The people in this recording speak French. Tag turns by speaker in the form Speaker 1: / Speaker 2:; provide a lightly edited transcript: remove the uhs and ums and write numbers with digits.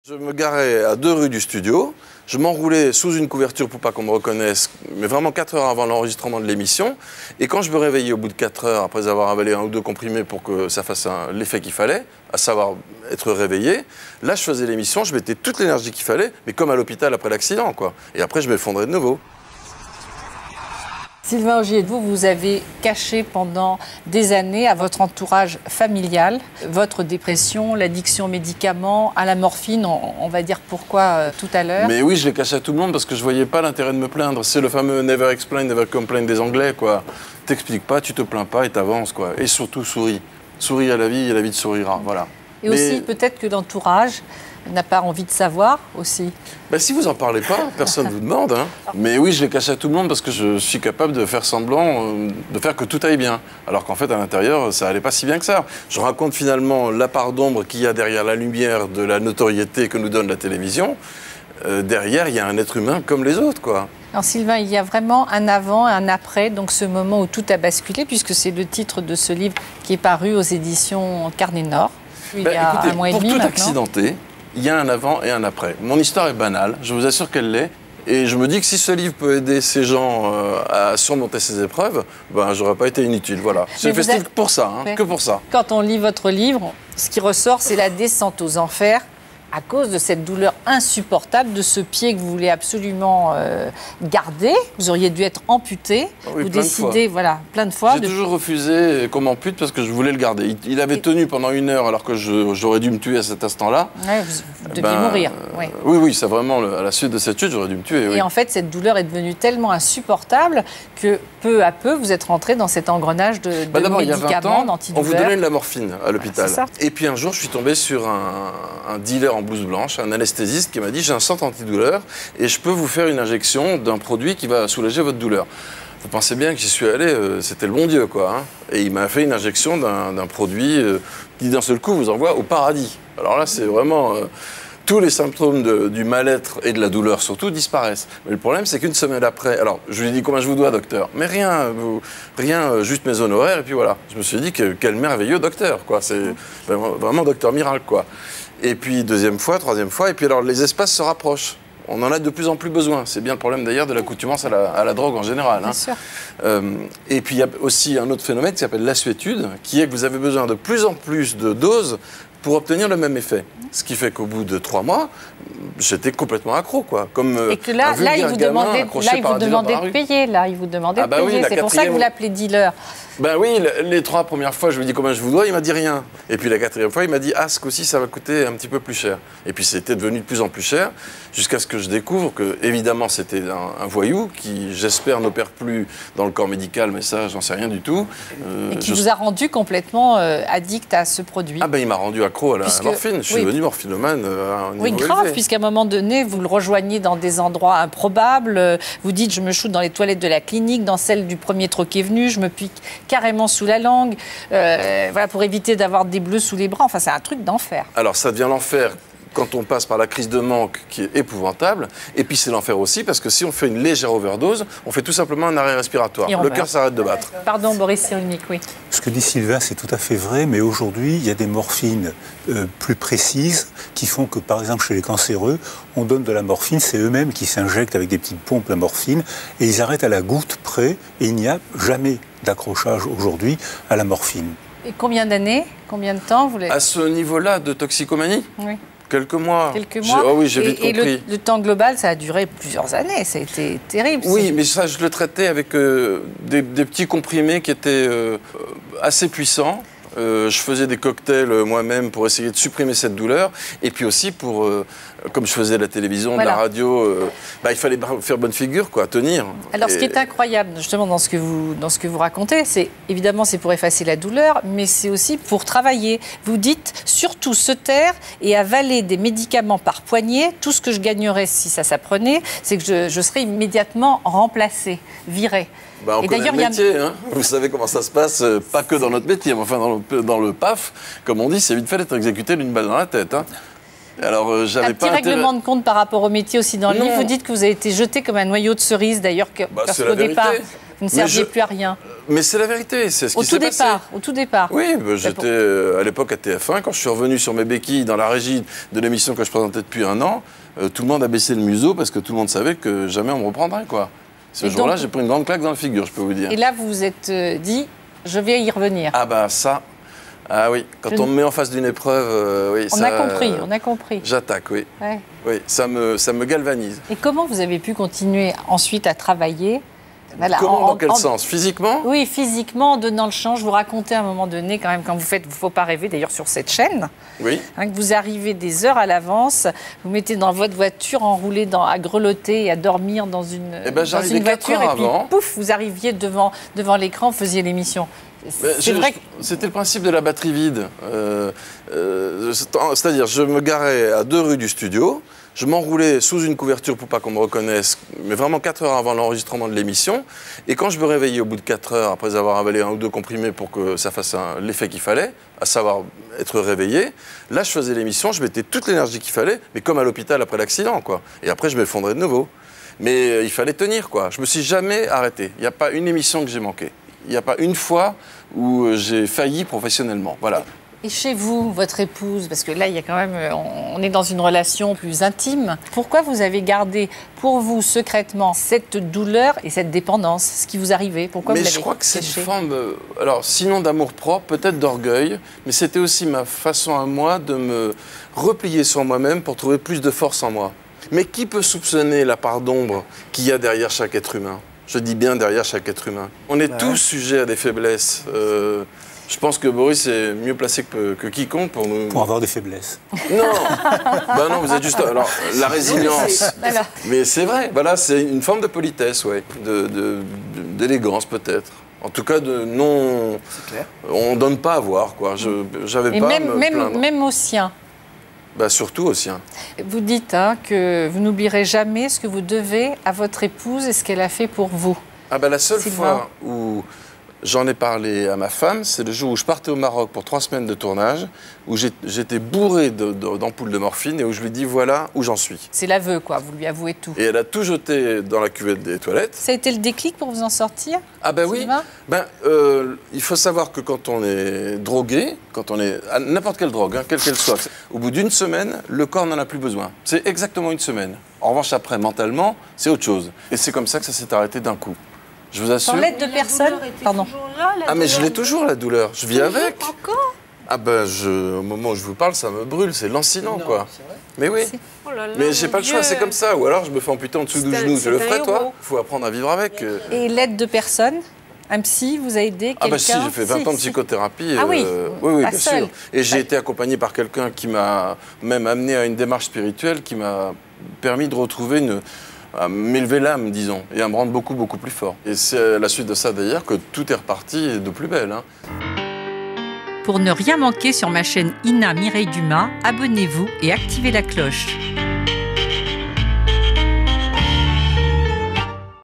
Speaker 1: Je me garais à 2 rues du studio, je m'enroulais sous une couverture pour pas qu'on me reconnaisse, mais vraiment 4 heures avant l'enregistrement de l'émission. Et quand je me réveillais au bout de 4 heures, après avoir avalé 1 ou 2 comprimés pour que ça fasse l'effet qu'il fallait, à savoir être réveillé, là je faisais l'émission, je mettais toute l'énergie qu'il fallait, mais comme à l'hôpital après l'accident, quoi. Et après je m'effondrais de nouveau.
Speaker 2: Sylvain Augier, vous avez caché pendant des années à votre entourage familial votre dépression, l'addiction aux médicaments, à la morphine. On va dire pourquoi tout à l'heure.
Speaker 1: Mais oui, je l'ai caché à tout le monde parce que je voyais pas l'intérêt de me plaindre. C'est le fameux never explain, never complain des Anglais, quoi. T'expliques pas, tu te plains pas et t'avances, quoi. Et surtout, souris. Souris à la vie et la vie te sourira, voilà.
Speaker 2: Et aussi, peut-être que l'entourage n'a pas envie de savoir aussi.
Speaker 1: Ben, si vous en parlez pas, personne ne vous demande. Hein. Mais oui, je l'ai caché à tout le monde parce que je suis capable de faire semblant, de faire que tout aille bien. Alors qu'en fait, à l'intérieur, ça allait pas si bien que ça. Je raconte finalement la part d'ombre qu'il y a derrière la lumière de la notoriété que nous donne la télévision. Derrière, il y a un être humain comme les autres, quoi.
Speaker 2: Alors Sylvain, il y a vraiment un avant et un après, donc ce moment où tout a basculé, puisque c'est le titre de ce livre qui est paru aux éditions Carnet Nord. Il y a
Speaker 1: écoutez,
Speaker 2: un mois et demi
Speaker 1: pour tout
Speaker 2: maintenant.
Speaker 1: accidenté, il y a un avant et un après. Mon histoire est banale, je vous assure qu'elle l'est. Et je me dis que si ce livre peut aider ces gens à surmonter ces épreuves, ben, j'aurais pas été inutile, voilà. J'ai fait ce livre pour ça, hein, que pour ça.
Speaker 2: Quand on lit votre livre, ce qui ressort, c'est la descente aux enfers à cause de cette douleur insupportable de ce pied que vous voulez absolument garder. Vous auriez dû être amputé.
Speaker 1: Oui,
Speaker 2: vous décidez, voilà, plein de fois.
Speaker 1: J'ai toujours refusé qu'on m'ampute parce que je voulais le garder. Il avait tenu pendant 1 heure alors que j'aurais dû me tuer à cet instant-là.
Speaker 2: Ouais, vous deviez mourir. Ouais.
Speaker 1: Oui, c'est vraiment à la suite de cette chute, j'aurais dû me tuer. Oui.
Speaker 2: Et en fait, cette douleur est devenue tellement insupportable que peu à peu, vous êtes rentré dans cet engrenage de médicaments, d'antidouleurs.
Speaker 1: On vous donnait de la morphine à l'hôpital.
Speaker 2: C'est ça.
Speaker 1: Et puis un jour, je suis tombé sur un dealer en blouse blanche, un anesthésiste qui m'a dit « J'ai un centre antidouleur et je peux vous faire une injection d'un produit qui va soulager votre douleur ». Vous pensez bien que j'y suis allé, c'était le bon Dieu, quoi. Hein. Et il m'a fait une injection d'un produit qui, d'un seul coup, vous envoie au paradis. Alors là, c'est vraiment... tous les symptômes du mal-être et de la douleur, surtout, disparaissent. Mais le problème, c'est qu'une semaine après... Alors, je lui ai dit « Combien je vous dois, docteur ?» Mais rien, juste mes honoraires, et puis voilà. Je me suis dit « Quel merveilleux docteur, quoi. C'est vraiment docteur miracle, quoi. » Et puis, 2e fois, 3e fois, et puis alors, les espaces se rapprochent. On en a de plus en plus besoin. C'est bien le problème d'ailleurs de l'accoutumance à la drogue en général. Hein.
Speaker 2: Bien sûr.
Speaker 1: Et puis il y a aussi un autre phénomène qui s'appelle l'assuétude, qui est que vous avez besoin de plus en plus de doses pour obtenir le même effet. Ce qui fait qu'au bout de 3 mois, j'étais complètement accro, quoi. Comme
Speaker 2: et que là il vous demandait de payer. Là, il vous demandait de payer.
Speaker 1: Oui,
Speaker 2: c'est pour ça que vous l'appelez dealer.
Speaker 1: Ben oui, les 3 premières fois, je lui ai dit combien je vous dois, il m'a dit rien. Et puis la 4e fois, il m'a dit ah, ce coup-ci, ça va coûter un petit peu plus cher. Et puis c'était devenu de plus en plus cher, jusqu'à ce que je découvre que, évidemment, c'était un voyou qui, j'espère, n'opère plus dans le corps médical, mais ça, j'en sais rien du tout.
Speaker 2: Et qui vous a rendu complètement addict à ce produit.
Speaker 1: Ah ben il m'a rendu accro à la morphine. Je suis devenu morphinomane à un niveau élevé.
Speaker 2: Grave, puisqu'à un moment donné, vous le rejoignez dans des endroits improbables. Vous dites, je me shoot dans les toilettes de la clinique, dans celle du premier troquet venu, je me pique carrément sous la langue, voilà, pour éviter d'avoir des bleus sous les bras. Enfin, c'est un truc d'enfer.
Speaker 1: Alors, ça devient l'enfer quand on passe par la crise de manque qui est épouvantable. Et puis, c'est l'enfer aussi parce que si on fait une légère overdose, on fait tout simplement un arrêt respiratoire. Le cœur s'arrête de battre.
Speaker 2: Pardon, Boris Cyrulnik, oui.
Speaker 3: Ce que dit Sylvain, c'est tout à fait vrai, mais aujourd'hui, il y a des morphines plus précises qui font que, par exemple, chez les cancéreux, on donne de la morphine, c'est eux-mêmes qui s'injectent avec des petites pompes la morphine, et ils arrêtent à la goutte près, et il n'y a jamais d'accrochage aujourd'hui à la morphine.
Speaker 2: Et combien d'années, combien de temps vous l'avez...
Speaker 1: À ce niveau-là de toxicomanie ?
Speaker 2: Oui.
Speaker 1: Quelques mois.
Speaker 2: Quelques mois.
Speaker 1: Oh oui, j'ai vite compris.
Speaker 2: Et le temps global, ça a duré plusieurs années. Ça a été terrible.
Speaker 1: Oui, mais ça, je le traitais avec des petits comprimés qui étaient assez puissants. Je faisais des cocktails moi-même pour essayer de supprimer cette douleur. Et puis aussi pour, comme je faisais de la télévision, de la radio, il fallait faire bonne figure, quoi, tenir.
Speaker 2: Alors, ce qui est incroyable, justement, dans ce que vous racontez, c'est évidemment, c'est pour effacer la douleur, mais c'est aussi pour travailler. Vous dites surtout se taire et avaler des médicaments par poignée. Tout ce que je gagnerais si ça s'apprenait, c'est que je serais immédiatement remplacée, virée.
Speaker 1: On connaît le métier, hein. Vous savez comment ça se passe, pas que dans notre métier, mais enfin dans le PAF, comme on dit, c'est vite fait d'être exécuté d'une balle dans la tête. Hein. Alors, j'avais
Speaker 2: Un
Speaker 1: pas
Speaker 2: petit règlement de compte par rapport au métier aussi dans le livre. Vous dites que vous avez été jeté comme un noyau de cerise, d'ailleurs, parce qu'au départ, vous ne serviez plus à rien.
Speaker 1: Mais c'est la vérité, c'est ce qui s'est passé.
Speaker 2: Au tout départ.
Speaker 1: Oui, j'étais à l'époque à TF1. Quand je suis revenu sur mes béquilles dans la régie de l'émission que je présentais depuis 1 an, tout le monde a baissé le museau parce que tout le monde savait que jamais on me reprendrait, quoi. Ce jour-là, j'ai pris une grande claque dans la figure, je peux vous dire.
Speaker 2: Et là, vous vous êtes dit, je vais y revenir.
Speaker 1: Ah bah ça... Ah oui, quand on me met en face d'une épreuve, oui,
Speaker 2: on a compris.
Speaker 1: J'attaque, oui.
Speaker 2: Ouais.
Speaker 1: Oui, ça me galvanise.
Speaker 2: Et comment vous avez pu continuer ensuite à travailler?
Speaker 1: Comment, dans quel sens? Physiquement?
Speaker 2: Oui, physiquement, en donnant le champ. Je vous racontais à un moment donné, quand même, quand vous faites, il ne faut pas rêver, d'ailleurs, sur cette chaîne,
Speaker 1: oui.
Speaker 2: Que vous arrivez des heures à l'avance, vous mettez dans votre voiture enroulée à grelotter et à dormir dans une, dans une voiture, et puis pouf, vous arriviez devant l'écran, vous faisiez l'émission.
Speaker 1: C'était le principe de la batterie vide. C'est-à-dire, je me garais à 2 rues du studio, je m'enroulais sous une couverture pour pas qu'on me reconnaisse, mais vraiment 4 heures avant l'enregistrement de l'émission. Et quand je me réveillais au bout de 4 heures, après avoir avalé 1 ou 2 comprimés pour que ça fasse l'effet qu'il fallait, à savoir être réveillé, là je faisais l'émission, je mettais toute l'énergie qu'il fallait, mais comme à l'hôpital après l'accident, quoi. Et après je m'effondrais de nouveau. Mais il fallait tenir, quoi. Je me suis jamais arrêté. Il n'y a pas une émission que j'ai manquée. Il n'y a pas une fois où j'ai failli professionnellement. Voilà.
Speaker 2: Et chez vous, votre épouse, parce que là, il y a quand même, on est dans une relation plus intime. Pourquoi vous avez gardé pour vous secrètement cette douleur et cette dépendance, ce qui vous arrivait? Pourquoi vous l'avez caché?
Speaker 1: Mais je crois que c'est une forme, alors sinon d'amour-propre, peut-être d'orgueil, mais c'était aussi ma façon à moi de me replier sur moi-même pour trouver plus de force en moi. Mais qui peut soupçonner la part d'ombre qu'il y a derrière chaque être humain? Je dis bien derrière chaque être humain. On est tous sujets à des faiblesses. Je pense que Boris est mieux placé que quiconque pour nous...
Speaker 3: Pour avoir des faiblesses.
Speaker 1: Non. Ben non, vous êtes juste... Alors, la résilience. Mais c'est vrai. Voilà, c'est une forme de politesse, ouais. D'élégance, peut-être. En tout cas, de non... C'est clair. On ne donne pas à voir, quoi. J'avais pas à me plaindre.
Speaker 2: Même au sien.
Speaker 1: Bah, surtout au sien.
Speaker 2: Vous dites que vous n'oublierez jamais ce que vous devez à votre épouse et ce qu'elle a fait pour vous.
Speaker 1: Ah bah, la seule fois où j'en ai parlé à ma femme, c'est le jour où je partais au Maroc pour 3 semaines de tournage, où j'étais bourré d'ampoules de morphine et où je lui dis voilà où j'en suis.
Speaker 2: C'est l'aveu, quoi, vous lui avouez tout.
Speaker 1: Et elle a tout jeté dans la cuvette des toilettes.
Speaker 2: Ça a été le déclic pour vous en sortir?
Speaker 1: Ah ben oui. Il faut savoir que quand on est drogué, quand on est à n'importe quelle drogue, quelle qu'elle soit, au bout d'1 semaine, le corps n'en a plus besoin. C'est exactement 1 semaine. En revanche, après, mentalement, c'est autre chose. Et c'est comme ça que ça s'est arrêté d'un coup. Je vous assure.
Speaker 2: Sans l'aide de personne? Pardon.
Speaker 1: Ah mais je l'ai toujours, la douleur. Je vis avec.
Speaker 2: Encore?
Speaker 1: Ah ben, au moment où je vous parle, ça me brûle. C'est lancinant, quoi. Mais oui.
Speaker 4: Oh là là,
Speaker 1: mais j'ai pas le choix, c'est comme ça. Ou alors je me fais amputer en dessous du genou. Je le ferai, toi. Il faut apprendre à vivre avec.
Speaker 2: Et l'aide de personne? Un psy vous a aidé?
Speaker 1: Ah bah si, j'ai fait 20 ans de psychothérapie.
Speaker 2: Ah oui,
Speaker 1: oui, bien sûr. Et j'ai été accompagné par quelqu'un qui m'a même amené à une démarche spirituelle qui m'a permis de retrouver à m'élever l'âme, disons, et à me rendre beaucoup, beaucoup plus fort. Et c'est à la suite de ça, d'ailleurs, que tout est reparti de plus belle. Hein.
Speaker 5: Pour ne rien manquer sur ma chaîne Ina Mireille Dumas, abonnez-vous et activez la cloche.